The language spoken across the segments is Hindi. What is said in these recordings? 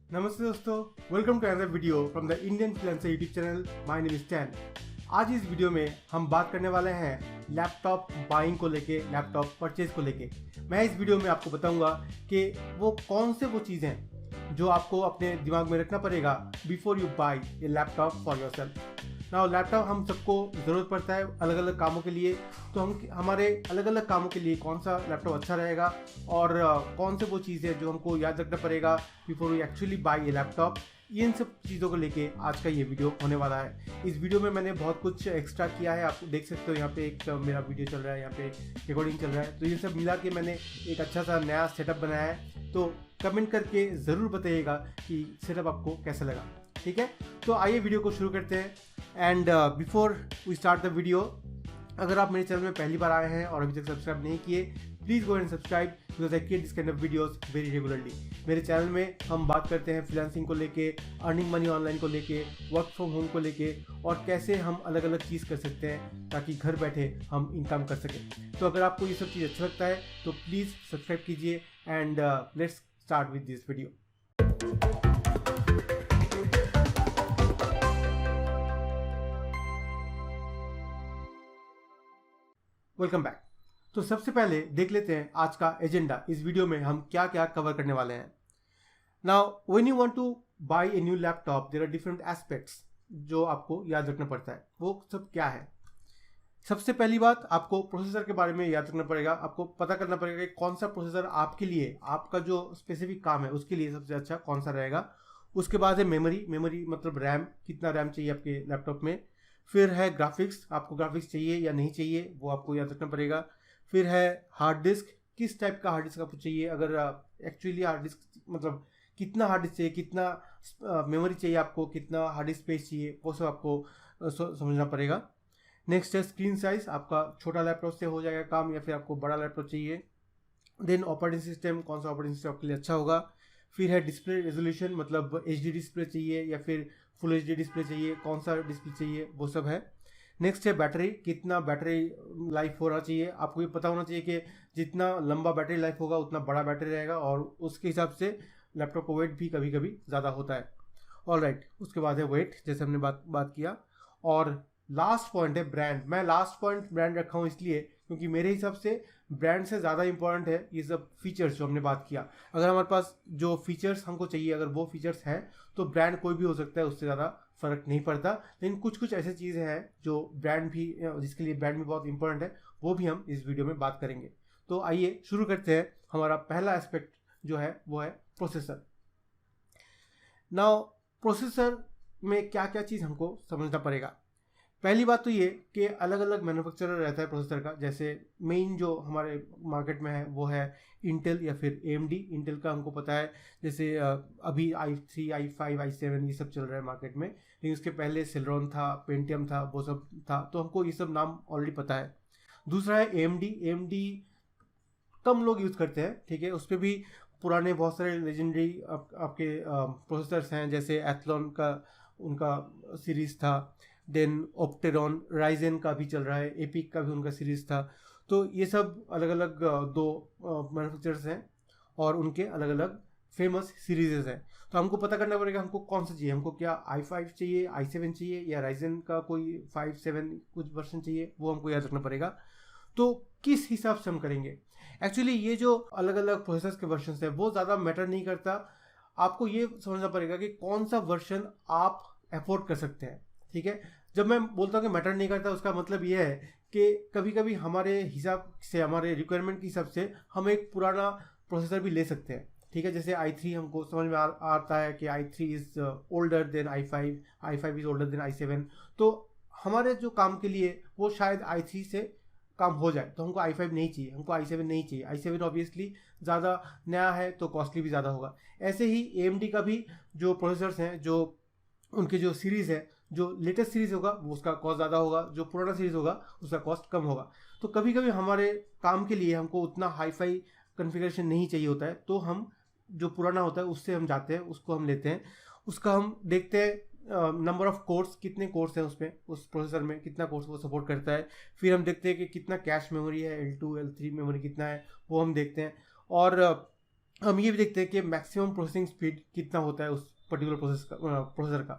नमस्ते दोस्तों, welcome to another video from the Indian freelancer YouTube channel. My name is Tan. आज इस वीडियो में हम बात करने वाले हैं लैपटॉप बाइंग को लेके, लैपटॉप परचेज को लेके। मैं इस वीडियो में आपको बताऊंगा कि वो कौन से वो चीज़ हैं जो आपको अपने दिमाग में रखना पड़ेगा before you by a laptop for yourself. Now laptop हम सबको ज़रूरत पड़ता है अलग अलग कामों के लिए, तो हम हमारे अलग अलग कामों के लिए कौन सा लैपटॉप अच्छा रहेगा और कौन से वो चीज़ है जो हमको याद रखना पड़ेगा before we actually buy a laptop. इन सब चीज़ों को लेके आज का ये वीडियो होने वाला है। इस वीडियो में मैंने बहुत कुछ एक्स्ट्रा किया है, आप देख सकते हो। यहाँ पे एक मेरा वीडियो चल रहा है, यहाँ पे रिकॉर्डिंग चल रहा है, तो ये सब मिला के मैंने एक अच्छा सा नया सेटअप बनाया है। तो कमेंट करके ज़रूर बताइएगा कि सेटअप आपको कैसा लगा। ठीक है, तो आइए वीडियो को शुरू करते हैं। And before we start the video, अगर आप मेरे चैनल में पहली बार आए हैं और अभी तक सब्सक्राइब नहीं किए, please go and subscribe because I create this kind of videos very regularly. मेरे चैनल में हम बात करते हैं फ्रीलांसिंग को लेके, अर्निंग मनी ऑनलाइन को लेके, वर्क फ्रॉम होम को लेके, और कैसे हम अलग अलग चीज़ कर सकते हैं ताकि घर बैठे हम इनकम कर सकें। तो अगर आपको ये सब चीज़ अच्छा लगता है तो प्लीज़ सब्सक्राइब कीजिए and let's start with this video. Welcome back. तो सबसे पहले देख लेते हैं आज का एजेंडा। इस वीडियो में हम क्या क्या कवर करने वाले हैं। Now when you want to buy a new laptop, there are different aspects जो आपको याद रखना पड़ता है। वो सब क्या है? सबसे पहली बात, आपको प्रोसेसर के बारे में याद रखना पड़ेगा। आपको पता करना पड़ेगा कि कौन सा प्रोसेसर आपके लिए, आपका जो स्पेसिफिक काम है उसके लिए सबसे अच्छा कौन सा रहेगा। उसके बाद है मेमोरी मतलब रैम, कितना रैम चाहिए आपके लैपटॉप में। फिर है ग्राफिक्स, आपको ग्राफिक्स चाहिए या नहीं चाहिए वो आपको याद रखना पड़ेगा। फिर है हार्ड डिस्क, किस टाइप का हार्ड डिस्क आपको चाहिए। अगर एक्चुअली हार्ड डिस्क मतलब कितना हार्ड डिस्क चाहिए, कितना मेमोरी चाहिए आपको, कितना हार्ड डिस्क स्पेस चाहिए, वो सब आपको समझना पड़ेगा। नेक्स्ट है स्क्रीन साइज, आपका छोटा लैपटॉप से हो जाएगा काम या फिर आपको बड़ा लैपटॉप चाहिए। देन ऑपरेटिंग सिस्टम, कौन सा ऑपरेटिंग सिस्टम आपके लिए अच्छा होगा। फिर है डिस्प्ले रेजोल्यूशन, मतलब HD डिस्प्ले चाहिए या फिर फुल HD डिस्प्ले चाहिए, कौन सा डिस्प्ले चाहिए, वो सब है। नेक्स्ट है बैटरी, कितना बैटरी लाइफ होना चाहिए। आपको ये पता होना चाहिए कि जितना लंबा बैटरी लाइफ होगा उतना बड़ा बैटरी रहेगा, और उसके हिसाब से लैपटॉप का वेट भी कभी कभी ज़्यादा होता है। ऑलराइट, उसके बाद है वेट, जैसे हमने बात किया। और लास्ट पॉइंट है ब्रांड। मैं लास्ट पॉइंट ब्रांड रखा हूँ इसलिए क्योंकि मेरे हिसाब से ब्रांड से ज़्यादा इंपॉर्टेंट है ये सब फीचर्स जो हमने बात किया। अगर हमारे पास जो फीचर्स हमको चाहिए, अगर वो फीचर्स हैं, तो ब्रांड कोई भी हो सकता है, उससे ज़्यादा फर्क नहीं पड़ता। लेकिन कुछ कुछ ऐसी चीज़ें हैं जो ब्रांड भी, जिसके लिए ब्रांड भी बहुत इंपॉर्टेंट है, वो भी हम इस वीडियो में बात करेंगे। तो आइए शुरू करते हैं। हमारा पहला एस्पेक्ट जो है वो है प्रोसेसर। नाउ प्रोसेसर में क्या क्या चीज़ हमको समझना पड़ेगा। पहली बात तो ये कि अलग अलग मैन्युफैक्चरर रहता है प्रोसेसर का। जैसे मेन जो हमारे मार्केट में है वो है इंटेल या फिर AMD। इंटेल का हमको पता है, जैसे अभी i3, i5, i7 ये सब चल रहा है मार्केट में, लेकिन उसके पहले सेलेरॉन था, पेंटियम था, वो सब था, तो हमको ये सब नाम ऑलरेडी पता है। दूसरा है AMD कम लोग यूज़ करते हैं, ठीक है। उस पर भी पुराने बहुत सारे लेजेंडरी आपके प्रोसेसर्स हैं, जैसे एथलॉन का उनका सीरीज़ था। देन ऑप्टेरॉन, राइजेन का भी चल रहा है, एपिक का भी उनका सीरीज़ था। तो ये सब अलग अलग दो मैन्युफैक्चरर्स हैं और उनके अलग अलग फेमस सीरीजेस हैं। तो हमको पता करना पड़ेगा हमको कौन सा चाहिए। हमको क्या i5 चाहिए, i7 चाहिए, या राइजेन का कोई 5-7 कुछ वर्जन चाहिए, वो हमको याद रखना पड़ेगा। तो किस हिसाब से हम करेंगे। एक्चुअली ये जो अलग अलग प्रोसेसर्स के वर्जन है वो ज़्यादा मैटर नहीं करता। आपको ये समझना पड़ेगा कि कौन सा वर्जन आप अफोर्ड कर सकते हैं, ठीक है। जब मैं बोलता हूँ कि मैटर नहीं करता, उसका मतलब ये है कि कभी कभी हमारे हिसाब से, हमारे रिक्वायरमेंट के हिसाब से हम एक पुराना प्रोसेसर भी ले सकते हैं, ठीक है। जैसे i3 हमको समझ में आता है कि i3 is older than i5, i5 is older than i7। तो हमारे जो काम के लिए वो शायद i3 से काम हो जाए, तो हमको i5 नहीं चाहिए, हमको i7 नहीं चाहिए। i7 ऑब्वियसली ज़्यादा नया है तो कॉस्टली भी ज़्यादा होगा। ऐसे ही AMD का भी जो प्रोसेसर्स हैं, जो उनके जो सीरीज़ है, जो लेटेस्ट सीरीज़ होगा वो उसका कॉस्ट ज़्यादा होगा, जो पुराना सीरीज़ होगा उसका कॉस्ट कम होगा। तो कभी कभी हमारे काम के लिए हमको उतना हाई-फाई कॉन्फ़िगरेशन नहीं चाहिए होता है, तो हम जो पुराना होता है उससे हम जाते हैं, उसको हम लेते हैं। उसका हम देखते हैं नंबर ऑफ कोर्स, कितने कोर्स हैं उसमें, उस प्रोसेसर में कितना कोर्स वो सपोर्ट करता है। फिर हम देखते हैं कि कितना कैश मेमोरी है, L2 L3 मेमोरी कितना है, वो हम देखते हैं। और हम ये भी देखते हैं कि मैक्सिमम प्रोसेसिंग स्पीड कितना होता है उस पर्टिकुलर प्रोसेसर का।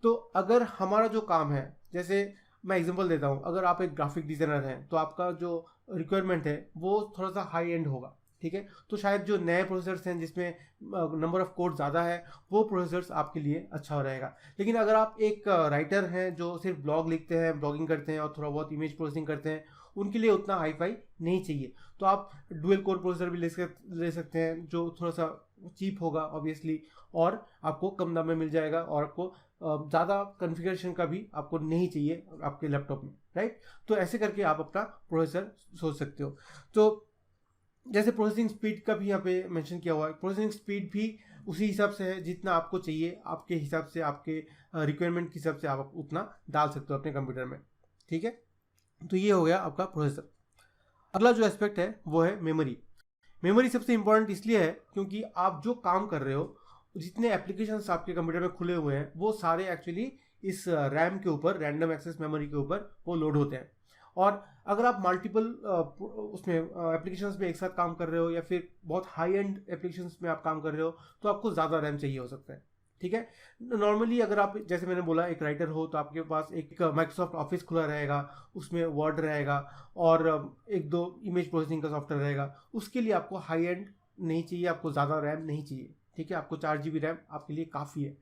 तो अगर हमारा जो काम है, जैसे मैं एग्जांपल देता हूँ, अगर आप एक ग्राफिक डिज़ाइनर हैं तो आपका जो रिक्वायरमेंट है वो थोड़ा सा हाई एंड होगा, ठीक है। तो शायद जो नए प्रोसेसर्स हैं जिसमें नंबर ऑफ कोड ज़्यादा है, वो प्रोसेसर्स आपके लिए अच्छा रहेगा। लेकिन अगर आप एक राइटर हैं जो सिर्फ ब्लॉग लिखते हैं, ब्लॉगिंग करते हैं और थोड़ा बहुत इमेज प्रोसेसिंग करते हैं, उनके लिए उतना हाई फाई नहीं चाहिए। तो आप डुअल कोर प्रोसेसर भी ले सकते हैं जो थोड़ा सा चीप होगा ऑब्वियसली, और आपको कम दाम में मिल जाएगा, और आपको ज़्यादा कॉन्फ़िगरेशन का भी आपको नहीं चाहिए आपके लैपटॉप में, राइट। तो ऐसे करके आप अपना प्रोसेसर सोच सकते हो। तो जैसे प्रोसेसिंग स्पीड का भी यहाँ पे मेंशन किया हुआ है, प्रोसेसिंग स्पीड भी उसी हिसाब से है जितना आपको चाहिए, आपके हिसाब से, आपके रिक्वायरमेंट के हिसाब से आप उतना डाल सकते हो अपने कंप्यूटर में, ठीक है। तो ये हो गया आपका प्रोसेसर। अगला जो एस्पेक्ट है वो है मेमोरी। मेमोरी सबसे इंपॉर्टेंट इसलिए है क्योंकि आप जो काम कर रहे हो, जितने एप्लीकेशंस आपके कंप्यूटर में खुले हुए हैं, वो सारे एक्चुअली इस रैम के ऊपर, रैंडम एक्सेस मेमोरी के ऊपर वो लोड होते हैं। और अगर आप मल्टीपल उसमें एप्लीकेशंस में एक साथ काम कर रहे हो, या फिर बहुत हाई एंड एप्लीकेशंस में आप काम कर रहे हो, तो आपको ज़्यादा रैम चाहिए हो सकता है, ठीक है। नॉर्मली अगर आप, जैसे मैंने बोला, एक राइटर हो तो आपके पास एक माइक्रोसॉफ्ट ऑफिस खुला रहेगा, उसमें वर्ड रहेगा, और एक दो इमेज प्रोसेसिंग का सॉफ्टवेयर रहेगा। उसके लिए आपको हाई एंड नहीं चाहिए, आपको ज़्यादा रैम नहीं चाहिए, ठीक है। आपको 4 GB रैम आपके लिए काफ़ी है।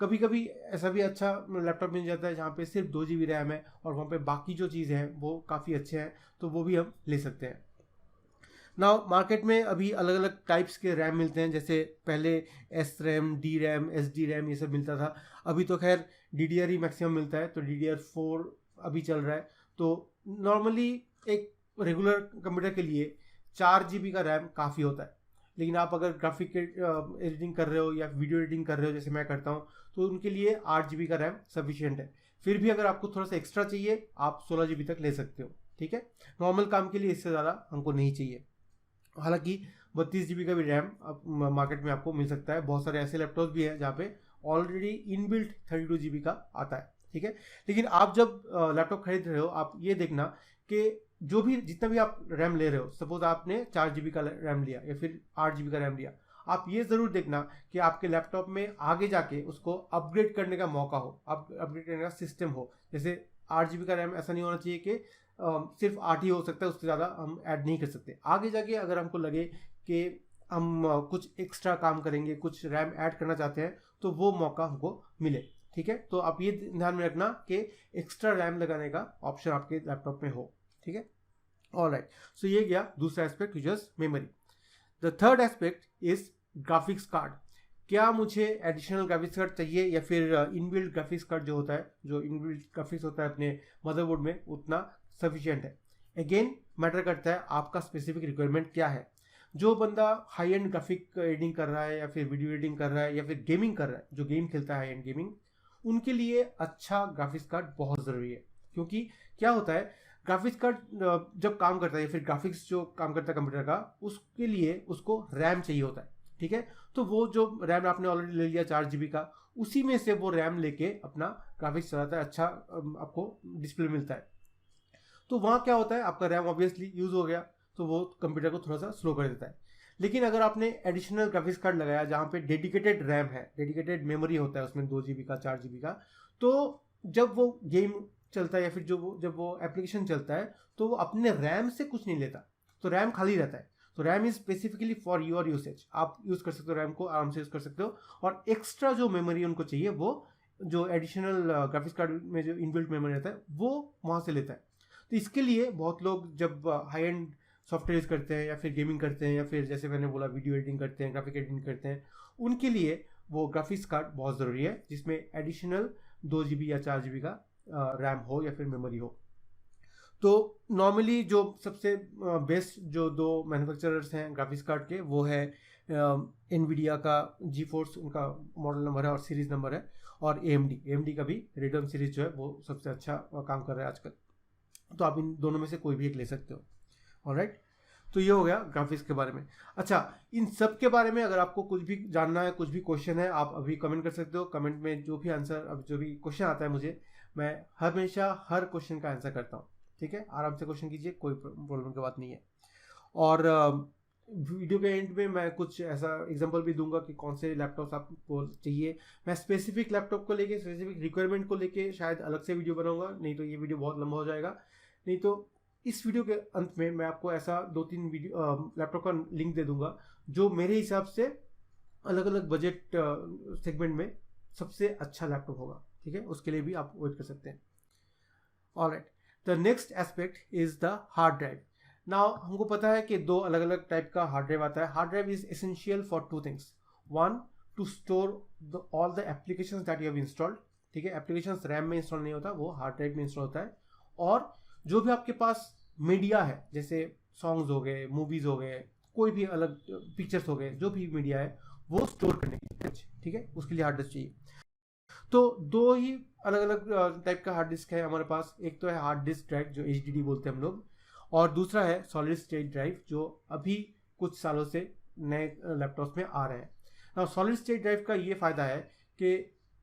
कभी कभी ऐसा भी अच्छा लैपटॉप मिल जाता है जहाँ पे सिर्फ 2 GB रैम है और वहाँ पे बाकी जो चीज़ें हैं वो काफ़ी अच्छे हैं, तो वो भी हम ले सकते हैं। नाउ मार्केट में अभी अलग अलग टाइप्स के रैम मिलते हैं। जैसे पहले S RAM, D RAM, S D RAM, ये सब मिलता था। अभी तो खैर DDR ही मैक्सिमम मिलता है, तो DDR4 अभी चल रहा है। तो नॉर्मली एक रेगुलर कंप्यूटर के लिए 4 GB का रैम काफ़ी होता है। लेकिन आप अगर ग्राफिक एडिटिंग कर रहे हो या वीडियो एडिटिंग कर रहे हो जैसे मैं करता हूँ, तो उनके लिए 8 GB का रैम सफिशियंट है। फिर भी अगर आपको थोड़ा सा एक्स्ट्रा चाहिए, आप 16 GB तक ले सकते हो, ठीक है। नॉर्मल काम के लिए इससे ज़्यादा हमको नहीं चाहिए। हालांकि 32 GB का भी रैम मार्केट में आपको मिल सकता है। बहुत सारे ऐसे लैपटॉप भी हैं जहाँ पे ऑलरेडी इनबिल्ट 32 GB का आता है, ठीक है। लेकिन आप जब लैपटॉप खरीद रहे हो, आप ये देखना कि जो भी, जितना भी आप रैम ले रहे हो, सपोज आपने 4 GB का रैम लिया या फिर 8 GB का रैम लिया, आप ये ज़रूर देखना कि आपके लैपटॉप में आगे जाके उसको अपग्रेड करने का मौका हो, अपग्रेड करने का सिस्टम हो। जैसे 8 GB का रैम ऐसा नहीं होना चाहिए कि सिर्फ 8 ही हो सकता है, उससे ज़्यादा हम ऐड नहीं कर सकते। आगे जाके अगर हमको लगे कि हम कुछ एक्स्ट्रा काम करेंगे, कुछ रैम ऐड करना चाहते हैं, तो वो मौका हमको मिले, ठीक है। तो आप ये ध्यान में रखना कि एक्स्ट्रा रैम लगाने का ऑप्शन आपके लैपटॉप में हो, ठीक है। ऑलराइट, सो ये गया दूसरा aspect, which is memory. The third aspect is graphics card. क्या मुझे एडिशनल ग्राफिक्स कार्ड चाहिए, या फिर इनबिल्ट ग्राफिक्स कार्ड जो होता है, जो इनबिल्ट ग्राफिक्स होता है अपने मदरबोर्ड में, उतना सफिशिएंट है? अगेन मैटर करता है आपका स्पेसिफिक रिक्वायरमेंट क्या है। जो बंदा हाई एंड ग्राफिक एडिटिंग कर रहा है, या फिर वीडियो एडिटिंग कर रहा है, या फिर गेमिंग कर रहा है, जो गेम खेलता है हाई एंड गेमिंग, उनके लिए अच्छा ग्राफिक्स कार्ड बहुत ज़रूरी है। क्योंकि क्या होता है, ग्राफिक्स कार्ड जब काम करता है, या फिर ग्राफिक्स जो काम करता है कंप्यूटर का, उसके लिए उसको रैम चाहिए होता है, ठीक है। तो वो जो रैम आपने ऑलरेडी ले लिया 4 GB का, उसी में से वो रैम लेके अपना ग्राफिक्स चलाता है, अच्छा आपको डिस्प्ले मिलता है। तो वहाँ क्या होता है, आपका रैम ऑब्वियसली यूज़ हो गया, तो वो कंप्यूटर को थोड़ा सा स्लो कर देता है। लेकिन अगर आपने एडिशनल ग्राफिक्स कार्ड लगाया जहाँ पे डेडिकेटेड रैम है, डेडिकेटेड मेमोरी होता है उसमें 2 GB का, 4 GB का, तो जब वो गेम चलता है या फिर जब वो एप्लीकेशन चलता है, तो वो अपने रैम से कुछ नहीं लेता, तो रैम खाली रहता है। तो RAM is specifically for your usage, आप यूज़ कर सकते हो, रैम को आराम से यूज़ कर सकते हो। और एक्स्ट्रा जो मेमोरी उनको चाहिए, वो जो एडिशनल ग्राफिक्स कार्ड में जो इनबिल्ट मेमोरी रहता है, वो वहाँ से लेता है। तो इसके लिए बहुत लोग जब हाई एंड सॉफ्टवेयर यूज़ करते हैं, या फिर गेमिंग करते हैं, या फिर जैसे मैंने बोला वीडियो एडिटिंग करते हैं, ग्राफिक एडिटिंग करते हैं, उनके लिए वो ग्राफिक्स कार्ड बहुत ज़रूरी है जिसमें एडिशनल 2 GB या 4 GB का रैम हो या फिर मेमोरी हो। तो नॉर्मली जो सबसे बेस्ट जो दो मैन्युफैक्चरर्स हैं ग्राफिक्स कार्ड के, वो है एनवीडिया का GeForce, उनका मॉडल नंबर है और सीरीज नंबर है, और AMD का भी रेडियन सीरीज जो है वो सबसे अच्छा काम कर रहा है आजकल। तो आप इन दोनों में से कोई भी एक ले सकते हो। ऑलराइट, तो ये हो गया ग्राफिक्स के बारे में। अच्छा, इन सब के बारे में अगर आपको कुछ भी जानना है, कुछ भी क्वेश्चन है, आप अभी कमेंट कर सकते हो। कमेंट में जो भी आंसर, अब जो भी क्वेश्चन आता है मुझे, मैं हमेशा हर क्वेश्चन का आंसर करता हूँ, ठीक है। आराम से क्वेश्चन कीजिए, कोई प्रॉब्लम की बात नहीं है। और वीडियो के एंड में मैं कुछ ऐसा एग्जांपल भी दूंगा कि कौन से लैपटॉप्स आपको चाहिए। मैं स्पेसिफिक लैपटॉप को लेके, स्पेसिफिक रिक्वायरमेंट को लेके शायद अलग से वीडियो बनाऊंगा, नहीं तो ये वीडियो बहुत लंबा हो जाएगा। नहीं तो इस वीडियो के अंत में मैं आपको ऐसा 2-3 वीडियो लैपटॉप का लिंक दे दूंगा जो मेरे हिसाब से अलग अलग बजट सेगमेंट में सबसे अच्छा लैपटॉप होगा। ठीक है, उसके लिए भी आप वेट कर सकते हैं। Alright, the next aspect is the hard drive. Now हमको पता है कि 2 अलग अलग टाइप का हार्ड ड्राइव आता है। Hard drive is essential for 2 things. 1, to store all the applications that you have installed. ठीक है, एप्लीकेशंस रैम में इंस्टॉल नहीं होता, वो हार्ड ड्राइव में इंस्टॉल होता है। और जो भी आपके पास मीडिया है, जैसे सॉन्ग्स हो गए, मूवीज हो गए, कोई भी अलग पिक्चर्स हो गए, जो भी मीडिया है वो स्टोर करने के लिए, ठीक है, उसके लिए हार्ड डिस्क चाहिए। तो 2 ही अलग अलग टाइप का हार्ड डिस्क है हमारे पास। एक तो है हार्ड डिस्क ड्राइव जो HDD बोलते हैं हम लोग, और दूसरा है सॉलिड स्टेट ड्राइव जो अभी कुछ सालों से नए लैपटॉप्स में आ रहे हैं। ना सॉलिड स्टेट ड्राइव का ये फायदा है कि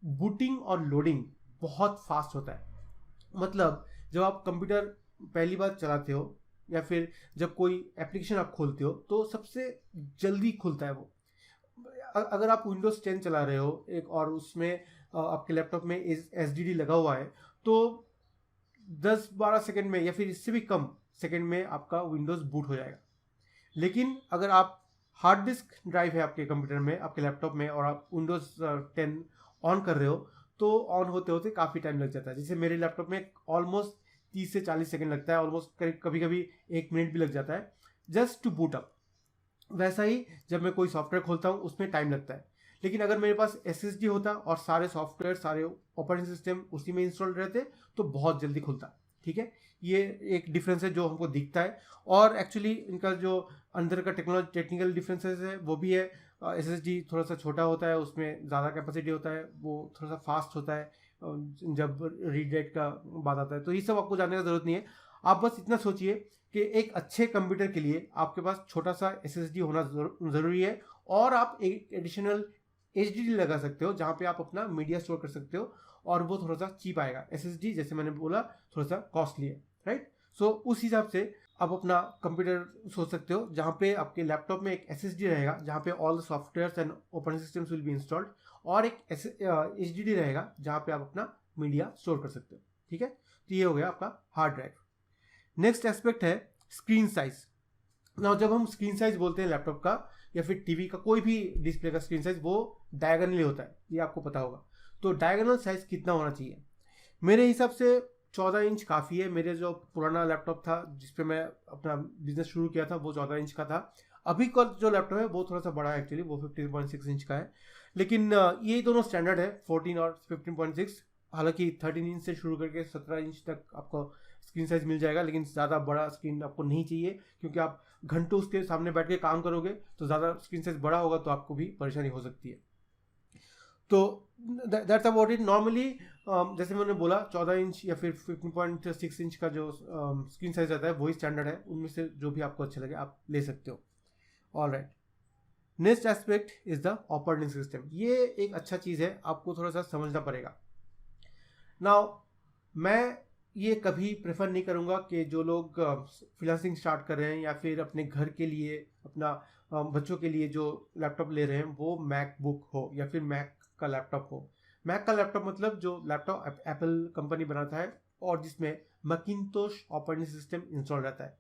बूटिंग और लोडिंग बहुत फास्ट होता है। मतलब जब आप कंप्यूटर पहली बार चलाते हो या फिर जब कोई एप्लीकेशन आप खोलते हो तो सबसे जल्दी खुलता है वो। अगर आप विंडोज 10 चला रहे हो एक और उसमें आपके लैपटॉप में SSD लगा हुआ है तो 10-12 सेकंड में या फिर इससे भी कम सेकंड में आपका विंडोज बूट हो जाएगा। लेकिन अगर आप हार्ड डिस्क ड्राइव है आपके कंप्यूटर में, आपके लैपटॉप में, और आप विंडोज 10 ऑन कर रहे हो तो ऑन होते होते काफ़ी टाइम लग जाता है। जैसे मेरे लैपटॉप में ऑलमोस्ट 30 से 40 सेकंड लगता है, ऑलमोस्ट कभी कभी 1 मिनट भी लग जाता है जस्ट टू बूट अप। वैसा ही जब मैं कोई सॉफ्टवेयर खोलता हूँ उसमें टाइम लगता है। लेकिन अगर मेरे पास SSD होता और सारे सॉफ्टवेयर, सारे ऑपरेटिंग सिस्टम उसी में इंस्टॉल रहते तो बहुत जल्दी खुलता। ठीक है, ये एक डिफरेंस है जो हमको दिखता है। और एक्चुअली इनका जो अंदर का टेक्निकल डिफरेंसेस है वो भी है। SSD थोड़ा सा छोटा होता है, उसमें ज़्यादा कैपेसिटी होता है, वो थोड़ा सा फास्ट होता है जब रीड राइट का बात आता है। तो ये सब आपको जानने का ज़रूरत नहीं है। आप बस इतना सोचिए कि एक अच्छे कंप्यूटर के लिए आपके पास छोटा सा SSD होना ज़रूरी है, और आप एक एडिशनल HDD लगा सकते हो जहाँ पे आप अपना मीडिया स्टोर कर सकते हो, और वो थोड़ा सा चीप आएगा। SSD जैसे मैंने बोला थोड़ा सा कॉस्टली है, राइट। सो उस हिसाब से आप अपना कंप्यूटर सोच सकते हो जहाँ पे आपके लैपटॉप में एक SSD रहेगा जहाँ पे all the softwares and operating systems will be installed, और एक HDD रहेगा जहाँ पे आप अपना मीडिया स्टोर कर सकते हो। ठीक है, तो ये हो गया आपका हार्ड ड्राइव। नेक्स्ट एस्पेक्ट है स्क्रीन साइज। ना जब हम स्क्रीन साइज बोलते हैं लैपटॉप का या फिर टीवी का, कोई भी डिस्प्ले का स्क्रीन साइज वो डायगोनली होता है, ये आपको पता होगा। तो डायगोनल साइज कितना होना चाहिए? मेरे हिसाब से 14 इंच काफ़ी है। मेरे जो पुराना लैपटॉप था जिस पे मैं अपना बिजनेस शुरू किया था वो 14 इंच का था। अभी का जो लैपटॉप है वो थोड़ा सा बड़ा है, एक्चुअली वो 15.6 इंच का है। लेकिन ये दोनों स्टैंडर्ड है, 14 और 15.6। हालांकि 13 इंच से शुरू करके 17 इंच तक आपको स्क्रीन साइज मिल जाएगा, लेकिन ज़्यादा बड़ा स्क्रीन आपको नहीं चाहिए क्योंकि आप घंटों उसके सामने बैठ के काम करोगे तो ज़्यादा स्क्रीन साइज बड़ा होगा तो आपको भी परेशानी हो सकती है। तो दैट्स अबाउट इट। नॉर्मली जैसे मैंने बोला 14 इंच या फिर 15.6 इंच का जो स्क्रीन साइज रहता है वही स्टैंडर्ड है। उनमें से जो भी आपको अच्छा लगे आप ले सकते हो। Alright, next aspect is the operating system. ये एक अच्छा चीज़ है, आपको थोड़ा सा समझना पड़ेगा। नाउ मैं ये कभी प्रेफर नहीं करूँगा कि जो लोग फ्रीलांसिंग स्टार्ट कर रहे हैं या फिर अपने घर के लिए, अपना बच्चों के लिए जो लैपटॉप ले रहे हैं वो मैकबुक हो या फिर मैक का लैपटॉप हो। मैक का लैपटॉप मतलब जो लैपटॉप एप्पल कंपनी बनाता है और जिसमें मैकिंटोश ऑपरेटिंग सिस्टम इंस्टॉल रहता है।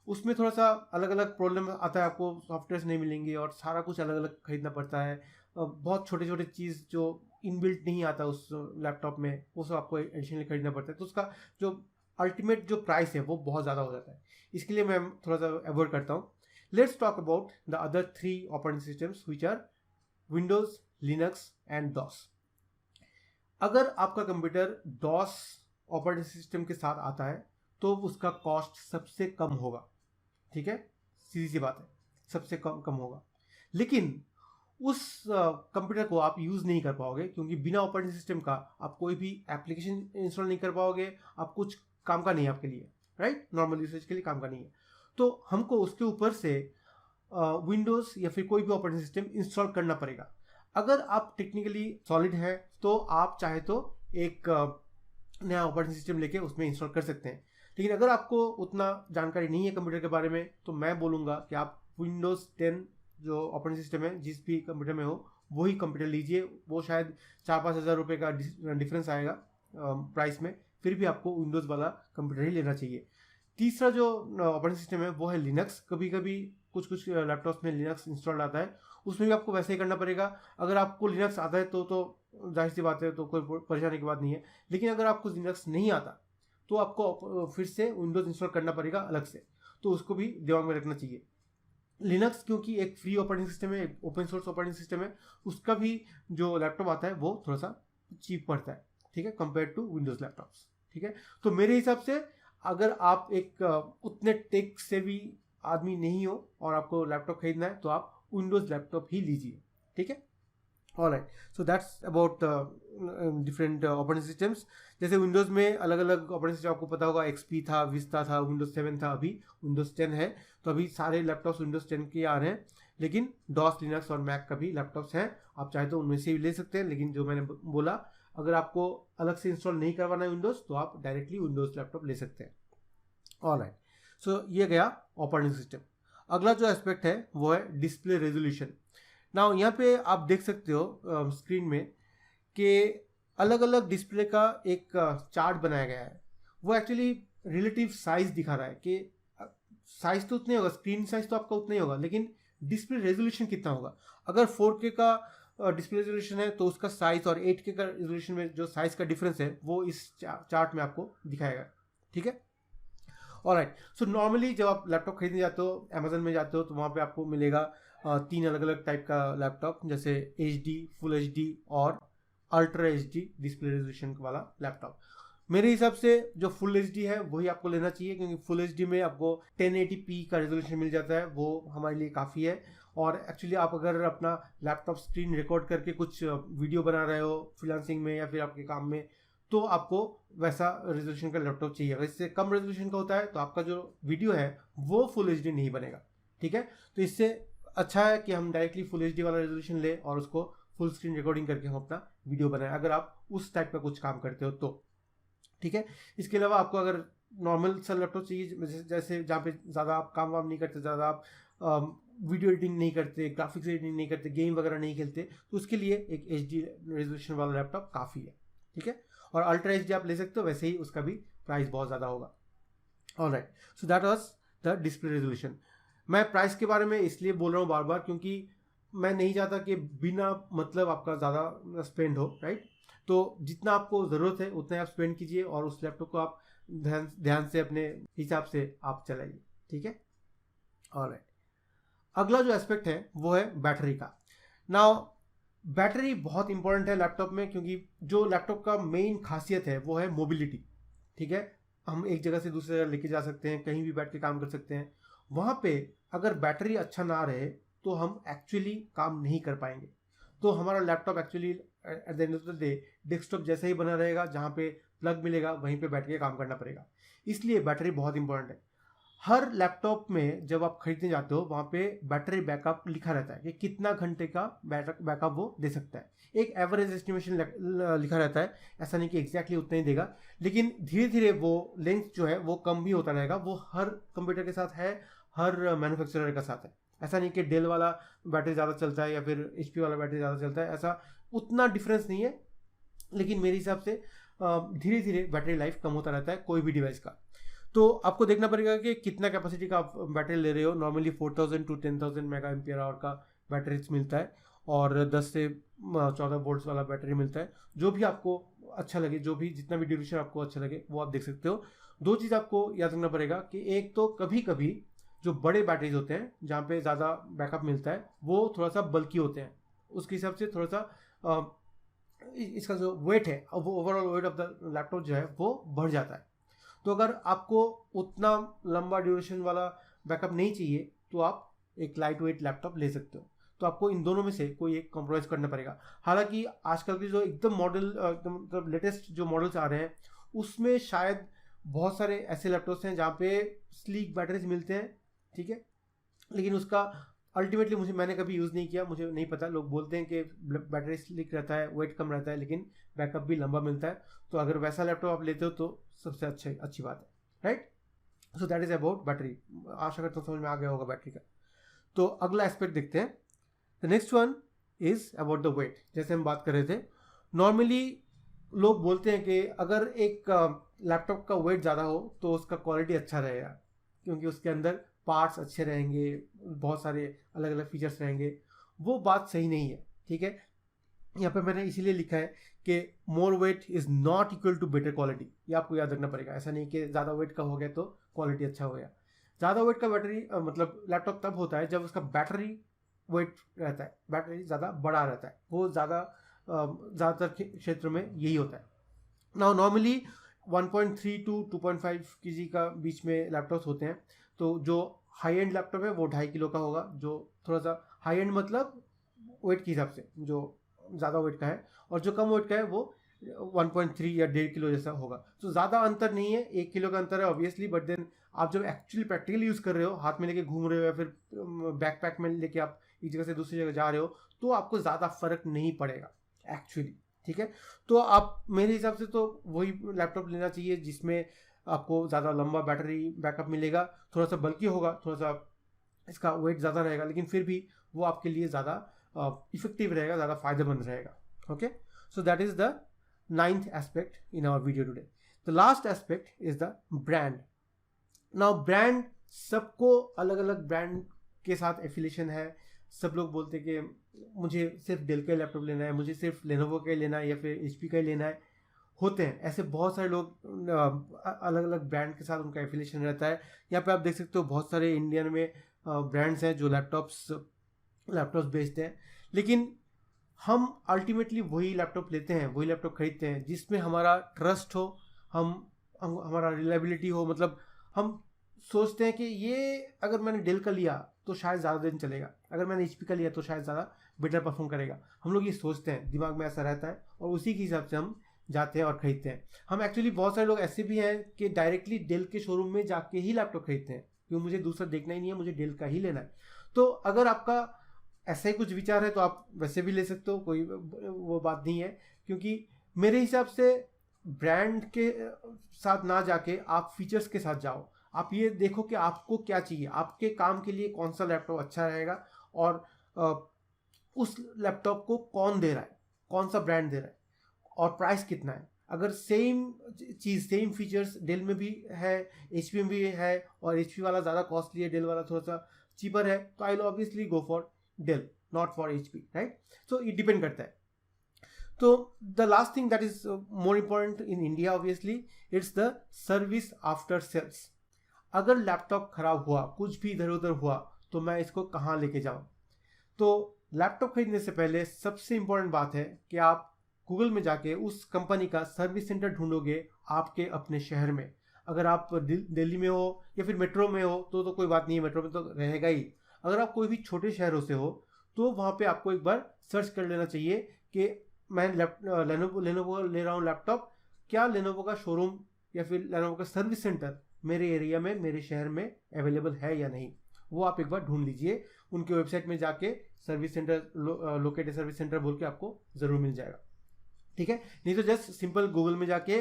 उसमें थोड़ा सा अलग अलग प्रॉब्लम आता है, आपको सॉफ्टवेयर नहीं मिलेंगे और सारा कुछ अलग अलग खरीदना पड़ता है। बहुत छोटे छोटे चीज़ जो इनबिल्ट नहीं आता उस लैपटॉप में वो सब आपको एडिशनली खरीदना पड़ता है। तो उसका जो अल्टीमेट जो प्राइस है वो बहुत ज़्यादा हो जाता है, इसके लिए मैं थोड़ा सा अवॉइड करता हूँ। Let's talk about the other 3 operating systems which are Windows, Linux and DOS. अगर आपका कंप्यूटर डॉस ऑपरेटिंग सिस्टम के साथ आता है तो उसका कॉस्ट सबसे कम होगा। ठीक है, सीधी सी बात है, सबसे कम होगा। लेकिन उस कंप्यूटर को आप यूज़ नहीं कर पाओगे क्योंकि बिना ऑपरेटिंग सिस्टम का आप कोई भी एप्लीकेशन इंस्टॉल नहीं कर पाओगे। आप कुछ काम का नहीं है आपके लिए, राइट, नॉर्मल यूसेज के लिए काम का नहीं है। तो हमको उसके ऊपर से विंडोज़ या फिर कोई भी ऑपरेटिंग सिस्टम इंस्टॉल करना पड़ेगा। अगर आप टेक्निकली सॉलिड है तो आप चाहे तो एक नया ऑपरेटिंग सिस्टम लेके उसमें इंस्टॉल कर सकते हैं। लेकिन अगर आपको उतना जानकारी नहीं है कंप्यूटर के बारे में तो मैं बोलूँगा कि आप विंडोज़ 10 जो ऑपरेटिंग सिस्टम है जिस भी कंप्यूटर में हो वही कंप्यूटर लीजिए। वो शायद 4-5 हज़ार रुपये का डिफरेंस आएगा प्राइस में, फिर भी आपको विंडोज़ वाला कंप्यूटर ही लेना चाहिए। तीसरा जो ऑपरेटिंग सिस्टम है वो है लिनक्स। कभी कभी कुछ लैपटॉप्स में लिनक्स इंस्टॉल आता है, उसमें भी आपको वैसे ही करना पड़ेगा। अगर आपको लिनक्स आता है तो जाहिर सी बात है, तो कोई परेशानी की बात नहीं है। लेकिन अगर आपको लिनक्स नहीं आता तो आपको फिर से विंडोज़ इंस्टॉल करना पड़ेगा अलग से, तो उसको भी दिमाग में रखना चाहिए। लिनक्स क्योंकि एक फ्री ऑपरेटिंग सिस्टम है, एक ओपन सोर्स ऑपरेटिंग सिस्टम है, उसका भी जो लैपटॉप आता है वो थोड़ा सा चीप पड़ता है, ठीक है, कंपेयर टू विंडोज़ लैपटॉप्स, ठीक है। तो मेरे हिसाब से अगर आप एक उतने टेक सेवी आदमी नहीं हो और आपको लैपटॉप खरीदना है तो आप विंडोज़ लैपटॉप ही लीजिए, ठीक है। Alright, so that's about different operating systems. जैसे विंडोज़ में अलग अलग ऑपरेटिंग सिस्टम आपको पता होगा, XP था, विस्ता था, विंडोज़ 7 था, अभी विंडोज़ 10 है। तो अभी सारे लैपटॉप्स विंडोज़ 10 के आ रहे हैं, लेकिन डॉस, लिनक्स और मैक का भी लैपटॉप्स हैं। आप चाहे तो उनमें से भी ले सकते हैं, लेकिन जो मैंने बोला, अगर आपको अलग से इंस्टॉल नहीं करवाना है विंडोज़ तो आप डायरेक्टली विंडोज़ लैपटॉप ले सकते हैं। ऑलराइट, सो ये गया ऑपरेटिंग सिस्टम। अगला जो एस्पेक्ट है वो है डिस्प्ले रेजोल्यूशन। नाउ यहाँ पे आप देख सकते हो स्क्रीन में कि अलग अलग डिस्प्ले का एक चार्ट बनाया गया है। वो एक्चुअली रिलेटिव साइज दिखा रहा है कि साइज तो उतना ही होगा, स्क्रीन साइज तो आपका उतना ही होगा, लेकिन डिस्प्ले रेजोल्यूशन कितना होगा। अगर 4K का डिस्प्ले रेजोल्यूशन है तो उसका साइज और 8K का रेजोल्यूशन में जो साइज का डिफरेंस है वो इस चार्ट में आपको दिखाएगा, ठीक है। ऑलराइट, सो नॉर्मली जब आप लैपटॉप खरीदने जाते हो, अमेजन में जाते हो, तो वहाँ पे आपको मिलेगा 3 अलग अलग टाइप का लैपटॉप, जैसे HD, फुल HD और अल्ट्रा HD डिस्प्ले रेजोल्यूशन वाला लैपटॉप। मेरे हिसाब से जो फुल HD है वही आपको लेना चाहिए, क्योंकि फुल HD में आपको 1080p का रेजोल्यूशन मिल जाता है, वो हमारे लिए काफ़ी है। और एक्चुअली आप अगर अपना लैपटॉप स्क्रीन रिकॉर्ड करके कुछ वीडियो बना रहे हो फ्रीलांसिंग में या फिर आपके काम में, तो आपको वैसा रेजोल्यूशन का लैपटॉप चाहिए। अगर इससे कम रेजोल्यूशन का होता है तो आपका जो वीडियो है वो फुल HD नहीं बनेगा, ठीक है। तो इससे अच्छा है कि हम डायरेक्टली फुल HD वाला रेजोल्यूशन ले और उसको फुल स्क्रीन रिकॉर्डिंग करके हम अपना वीडियो बनाएं, अगर आप उस टाइप का कुछ काम करते हो तो, ठीक है। इसके अलावा आपको अगर नॉर्मल सा लैपटॉप चाहिए, जैसे जहाँ पे ज़्यादा आप काम वाम नहीं करते, ज़्यादा आप वीडियो एडिटिंग नहीं करते, ग्राफिक्स एडिटिंग नहीं करते, गेम वगैरह नहीं खेलते, तो उसके लिए एक HD रेजोल्यूशन वाला लैपटॉप काफ़ी है, ठीक है। और अल्ट्रा HD आप ले सकते हो, वैसे ही उसका भी प्राइस बहुत ज़्यादा होगा। Alright, so that was the display resolution. मैं प्राइस के बारे में इसलिए बोल रहा हूँ बार बार, क्योंकि मैं नहीं चाहता कि बिना मतलब आपका ज़्यादा स्पेंड हो, राइट। तो जितना आपको ज़रूरत है उतना आप स्पेंड कीजिए और उस लैपटॉप को आप ध्यान से अपने हिसाब से आप चलाइए, ठीक है। ऑलराइट, अगला जो एस्पेक्ट है वो है बैटरी का। नाउ बैटरी बहुत इंपॉर्टेंट है लैपटॉप में, क्योंकि जो लैपटॉप का मेन खासियत है वो है मोबिलिटी, ठीक है। हम एक जगह से दूसरी जगह लेके जा सकते हैं, कहीं भी बैठ के काम कर सकते हैं। वहाँ पे अगर बैटरी अच्छा ना रहे तो हम एक्चुअली काम नहीं कर पाएंगे। तो हमारा laptop actually at the end of the day desktop जैसा ही बना रहेगा, जहाँ पे प्लग मिलेगा वहीं पे बैठ के काम करना पड़ेगा। इसलिए बैटरी बहुत इंपॉर्टेंट है। हर लैपटॉप में जब आप खरीदने जाते हो वहाँ पे बैटरी बैकअप लिखा रहता है कि कितना घंटे का बैकअप वो दे सकता है। एक एवरेज एस्टिमेशन लिखा रहता है, ऐसा नहीं कि एग्जैक्टली उतना ही देगा, लेकिन धीरे धीरे वो लेंथ जो है वो कम भी होता रहेगा। वो हर कंप्यूटर के साथ है, हर मैन्युफैक्चरर का साथ है। ऐसा नहीं कि डेल वाला बैटरी ज़्यादा चलता है या फिर HP वाला बैटरी ज़्यादा चलता है, ऐसा उतना डिफरेंस नहीं है। लेकिन मेरे हिसाब से धीरे धीरे बैटरी लाइफ कम होता रहता है कोई भी डिवाइस का। तो आपको देखना पड़ेगा कि कितना कैपेसिटी का आप बैटरी ले रहे हो। Normally 4000 to 10,000 mega ampere hour का बैटरी मिलता है और 10 से 14 वोल्ट्स वाला बैटरी मिलता है। जो भी आपको अच्छा लगे, जो भी जितना भी ड्यूरेशन आपको अच्छा लगे वो आप देख सकते हो। दो चीज़ आपको याद रखना पड़ेगा कि एक तो कभी कभी जो बड़े बैटरीज होते हैं जहाँ पे ज़्यादा बैकअप मिलता है वो थोड़ा सा बल्कि होते हैं, उसके हिसाब से थोड़ा सा इसका जो वेट है वो overall weight of the laptop जो है वो बढ़ जाता है। तो अगर आपको उतना लंबा ड्यूरेशन वाला बैकअप नहीं चाहिए तो आप एक लाइट वेट लैपटॉप ले सकते हो। तो आपको इन दोनों में से कोई एक कॉम्प्रोमाइज़ करना पड़ेगा। हालांकि आजकल के जो एकदम मॉडल मतलब लेटेस्ट जो मॉडल्स आ रहे हैं उसमें शायद बहुत सारे ऐसे लैपटॉप्स हैं जहाँ पे स्लीक बैटरीज मिलते हैं, ठीक है। लेकिन उसका अल्टीमेटली मैंने कभी यूज़ नहीं किया, मुझे नहीं पता। लोग बोलते हैं कि बैटरी स्लिक रहता है, वेट कम रहता है, लेकिन बैकअप भी लंबा मिलता है। तो अगर वैसा लैपटॉप आप लेते हो तो सबसे अच्छी बात है, right. So that is about battery. आशा करता हूँ समझ में आ गया होगा बैटरी का। तो अगला एस्पेक्ट देखते हैं. The next one is about the weight. जैसे हम बात कर रहे थे, नॉर्मली लोग बोलते हैं कि अगर एक लैपटॉप का वेट ज़्यादा हो तो उसका क्वालिटी अच्छा रहेगा, क्योंकि उसके अंदर पार्ट्स अच्छे रहेंगे, बहुत सारे अलग अलग फीचर्स रहेंगे. वो बात सही नहीं है. ठीक है, यहाँ पे मैंने इसीलिए लिखा है कि more weight is not equal to better quality. ये आपको याद रखना पड़ेगा. ऐसा नहीं कि ज़्यादा वेट का हो गया तो क्वालिटी अच्छा हो गया. ज़्यादा वेट का बैटरी मतलब लैपटॉप तब होता है जब उसका बैटरी वेट रहता है, बैटरी ज़्यादा बड़ा रहता है. वो ज़्यादातर क्षेत्र में यही होता है. नाउ नॉर्मली 1.3 टू 2.5 kg का बीच में लैपटॉप्स होते हैं. तो जो हाई एंड लैपटॉप है वो 2.5 किलो का होगा. जो थोड़ा सा हाई एंड मतलब वेट के हिसाब से जो ज़्यादा वेट का है, और जो कम वेट का है वो 1.3 या 1.5 किलो जैसा होगा. तो ज़्यादा अंतर नहीं है, 1 किलो का अंतर है ऑब्वियसली. बट देन आप जब एक्चुअली प्रैक्टिकली यूज़ कर रहे हो, हाथ में लेके घूम रहे हो या फिर बैकपैक में लेके आप एक जगह से दूसरी जगह जा रहे हो, तो आपको ज़्यादा फर्क नहीं पड़ेगा एक्चुअली. ठीक है, तो आप मेरे हिसाब से तो वही लैपटॉप लेना चाहिए जिसमें आपको ज़्यादा लंबा बैटरी बैकअप मिलेगा. थोड़ा सा बल्कि होगा, थोड़ा सा इसका वेट ज़्यादा रहेगा, लेकिन फिर भी वो आपके लिए ज़्यादा इफेक्टिव रहेगा, ज़्यादा फायदेमंद रहेगा. Okay, so that is the 9th aspect in our video today. The last aspect is the brand. Now brand, सबको अलग अलग ब्रांड के साथ एफिलिएशन है. सब लोग बोलते हैं कि मुझे सिर्फ डेल का लैपटॉप लेना है, मुझे सिर्फ लेनोवो का ही लेना है या फिर एचपी का ही लेना है. होते हैं ऐसे बहुत सारे लोग, अलग अलग ब्रांड के साथ उनका एफिलिएशन रहता है. यहाँ पे आप देख सकते हो बहुत सारे इंडियन में ब्रांड्स हैं जो लैपटॉप्स बेचते हैं. लेकिन हम अल्टीमेटली वही लैपटॉप लेते हैं, वही लैपटॉप खरीदते हैं जिसमें हमारा ट्रस्ट हो, हमारा रिलायबिलिटी हो. मतलब हम सोचते हैं कि ये अगर मैंने डेल का लिया तो शायद ज़्यादा दिन चलेगा, अगर मैंने एचपी का लिया तो शायद ज़्यादा बेटर परफॉर्म करेगा. हम लोग ये सोचते हैं, दिमाग में ऐसा रहता है, और उसी के हिसाब से हम जाते हैं और ख़रीदते हैं. हम एक्चुअली बहुत सारे लोग ऐसे भी हैं कि डायरेक्टली डेल के शोरूम में जाके ही लैपटॉप खरीदते हैं, क्योंकि मुझे दूसरा देखना ही नहीं है, मुझे डेल का ही लेना है. तो अगर आपका ऐसा ही कुछ विचार है तो आप वैसे भी ले सकते हो, कोई वो बात नहीं है. क्योंकि मेरे हिसाब से ब्रांड के साथ ना जाके आप फीचर्स के साथ जाओ. आप ये देखो कि आपको क्या चाहिए, आपके काम के लिए कौन सा लैपटॉप अच्छा रहेगा, और उस लैपटॉप को कौन दे रहा है, कौन सा ब्रांड दे रहा है, और प्राइस कितना है. अगर सेम चीज़, सेम फीचर्स डेल में भी है, एचपी में भी है, और एचपी वाला ज़्यादा कॉस्टली है, डेल वाला थोड़ा सा चीपर है, तो I will obviously go for Dell, not for HP, right. So ये डिपेंड करता है. तो the last thing that is more important in India obviously, it's the service after sales. अगर लैपटॉप खराब हुआ, कुछ भी इधर उधर हुआ, तो मैं इसको कहाँ लेके जाऊँ. तो लैपटॉप खरीदने से पहले सबसे इम्पोर्टेंट बात है कि आप गूगल में जाके उस कंपनी का सर्विस सेंटर ढूंढोगे आपके अपने शहर में. अगर आप दिल्ली में हो या फिर मेट्रो में हो तो कोई बात नहीं है, मेट्रो में तो रहेगा ही. अगर आप कोई भी छोटे शहरों से हो तो वहाँ पे आपको एक बार सर्च कर लेना चाहिए कि मैं लेनोवो ले रहा हूँ लैपटॉप, क्या लेनोवो का शोरूम या फिर लेनोवो का सर्विस सेंटर मेरे एरिया में, मेरे शहर में अवेलेबल है या नहीं. वो आप एक बार ढूंढ लीजिए. उनके वेबसाइट में जाके service centre, located service centre बोल के आपको ज़रूर मिल जाएगा. ठीक है, नहीं तो जस्ट सिंपल गूगल में जाके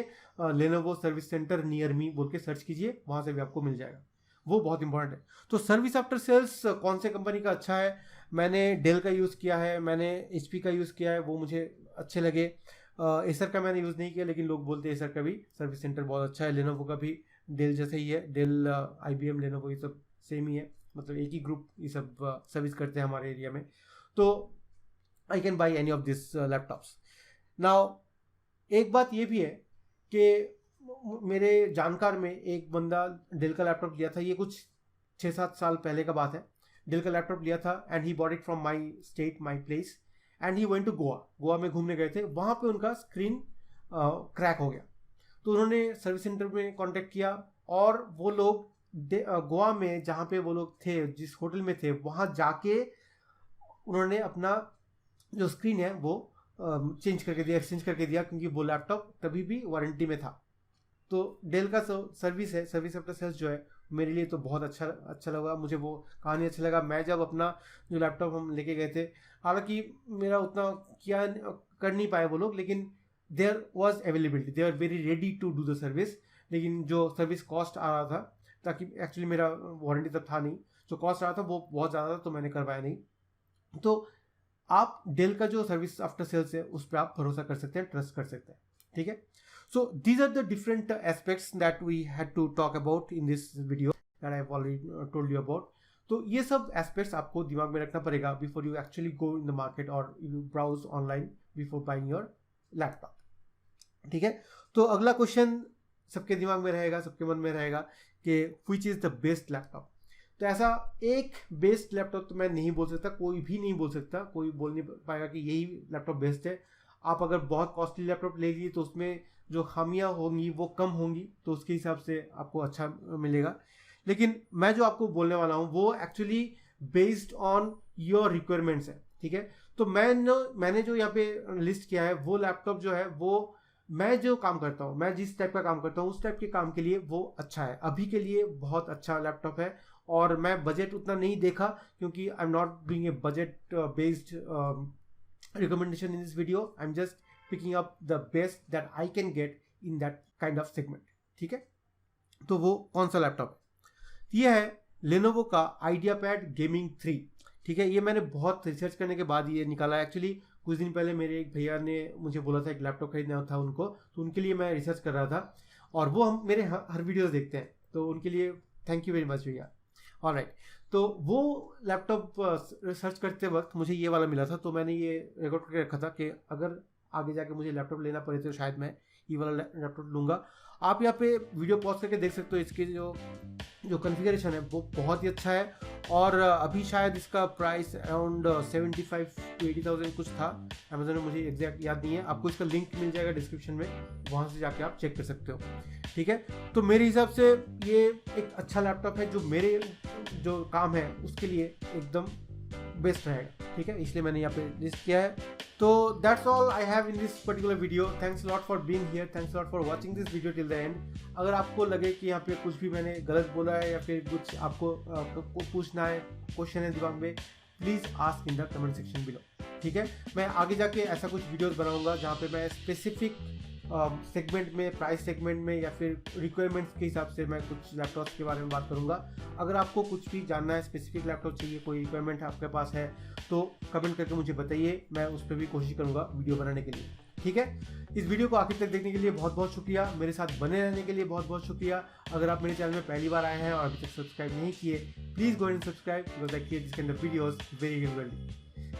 Lenovo service centre near me बोल के सर्च कीजिए, वहाँ से भी आपको मिल जाएगा. वो बहुत इंपॉर्टेंट है. तो सर्विस आफ्टर सेल्स कौन से कंपनी का अच्छा है, मैंने डेल का यूज़ किया है, मैंने एचपी का यूज़ किया है, वो मुझे अच्छे लगे. एसर का मैंने यूज़ नहीं किया, लेकिन लोग बोलते हैं एसर का भी सर्विस सेंटर बहुत अच्छा है. लेनोवो का भी डेल जैसे ही है, डेल, IBM, लेनोवो ये सब सेम ही है, मतलब एक ही ग्रुप ये सब सर्विस करते हैं हमारे एरिया में. तो I can buy any of this laptops. Now एक बात ये भी है कि मेरे जानकार में एक बंदा डेल का लैपटॉप लिया था, ये कुछ 6-7 साल पहले का बात है. डेल का लैपटॉप लिया था and he bought it from my state, my place, and he went to Goa में घूमने गए थे. वहाँ पे उनका स्क्रीन क्रैक हो गया. तो उन्होंने सर्विस सेंटर में कांटेक्ट किया, और वो लोग गोवा में जहाँ पे वो लोग थे, जिस होटल में थे, वहाँ जाके उन्होंने अपना जो स्क्रीन है वो चेंज करके दिया, एक्सचेंज करके दिया, क्योंकि वो लैपटॉप तभी भी वारंटी में था. तो डेल का सर्विस है, सर्विस आफ्टर सेल्स जो है, मेरे लिए तो बहुत अच्छा लगा. मुझे वो कहानी अच्छा लगा. मैं जब अपना जो लैपटॉप हम लेके गए थे, हालांकि मेरा उतना किया कर नहीं पाए वो लोग, लेकिन there was availability, they are very ready to do the service. लेकिन जो सर्विस कॉस्ट आ रहा था, ताकि एक्चुअली मेरा वारंटी तब था नहीं, जो कॉस्ट रहा था वो बहुत ज़्यादा था, तो मैंने करवाया नहीं। तो आप डेल का जो सर्विस आफ्टर सेल्स है उस पर आप भरोसा कर सकते हैं, ट्रस्ट कर सकते हैं, ठीक है। So these are the different aspects that we had to talk about in this video that I have already told you about. तो ये सब एस्पेक्ट्स आपको दिमाग में रखना पड़ेगा before you actually go in the market और you browse online before buying your laptop, ठीक है। तो अगला क्वेश्चन सबके दिमाग में रहेगा, सबके मन में रहेगा कि which is the best laptop. तो ऐसा एक बेस्ट लैपटॉप तो मैं नहीं बोल सकता, कोई भी नहीं बोल सकता, कोई बोल नहीं पाएगा कि यही लैपटॉप बेस्ट है। आप अगर बहुत कॉस्टली लैपटॉप ले लीजिए तो उसमें जो खामियां होंगी वो कम होंगी, तो उसके हिसाब से आपको अच्छा मिलेगा। लेकिन मैं जो आपको बोलने वाला हूँ वो actually based on your requirements है, ठीक है। तो मैंने जो यहाँ पे लिस्ट किया है वो लैपटॉप जो है वो मैं जो काम करता हूँ, मैं जिस टाइप का काम करता हूँ उस टाइप के काम के लिए वो अच्छा है, अभी के लिए बहुत अच्छा लैपटॉप है। और मैं बजट उतना नहीं देखा क्योंकि I am not doing a budget based recommendation in this video, I am just picking up the best that I can get in that kind of segment, ठीक है। तो वो कौन सा लैपटॉप है? ये है लेनोवो का आइडियापैड गेमिंग 3, ठीक है। ये मैंने बहुत रिसर्च करने के बाद ये निकाला है। एक्चुअली कुछ दिन पहले मेरे एक भैया ने मुझे बोला था एक लैपटॉप खरीदना था उनको, तो उनके लिए मैं रिसर्च कर रहा था और वो हम मेरे हर वीडियोस देखते हैं, तो उनके लिए थैंक यू वेरी मच भैया। ऑलराइट, तो वो लैपटॉप सर्च करते वक्त मुझे ये वाला मिला था, तो मैंने ये रिकॉर्ड करके रखा था कि अगर आगे जाके मुझे लैपटॉप लेना पड़े तो शायद मैं ये वाला लैपटॉप लूँगा। आप यहाँ पे वीडियो पॉज करके देख सकते हो, इसकी जो कॉन्फ़िगरेशन है वो बहुत ही अच्छा है। और अभी शायद इसका प्राइस अराउंड 75 to 80,000 कुछ था अमेजोन में, मुझे एग्जैक्ट याद नहीं है। आपको इसका लिंक मिल जाएगा डिस्क्रिप्शन में, वहाँ से जाके आप चेक कर सकते हो, ठीक है। तो मेरे हिसाब से ये एक अच्छा लैपटॉप है जो मेरे जो काम है उसके लिए एकदम बेस्ट रहेगा, ठीक है, इसलिए मैंने यहाँ पे लिस्ट किया है। तो that's all I have in this particular video. Thanks lot for being here, thanks lot for watching this video till the end. अगर आपको लगे कि यहाँ पे कुछ भी मैंने गलत बोला है या फिर कुछ आपको पूछना है, क्वेश्चन है दिमाग में, please ask in the comment section below, ठीक है। मैं आगे जाके ऐसा कुछ वीडियोस बनाऊंगा जहाँ पे मैं स्पेसिफिक सेगमेंट में, प्राइस सेगमेंट में या फिर रिक्वायरमेंट्स के हिसाब से मैं कुछ लैपटॉप्स के बारे में बात करूंगा। अगर आपको कुछ भी जानना है, स्पेसिफिक लैपटॉप चाहिए, कोई रिक्वायरमेंट आपके पास है तो कमेंट करके मुझे बताइए, मैं उस पर भी कोशिश करूंगा वीडियो बनाने के लिए, ठीक है। इस वीडियो को आखिर तक देखने के लिए बहुत बहुत शुक्रिया, मेरे साथ बने रहने के लिए बहुत बहुत शुक्रिया। अगर आप मेरे चैनल में पहली बार आए हैं और अभी तक सब्सक्राइब नहीं किए, please go and subscribe because I create this kind of videos very regularly.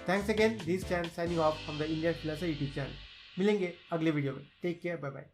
Thanks again, this channel signing off from the Indian freelancer YouTube channel. मिलेंगे अगले वीडियो में, टेक केयर, बाय बाय।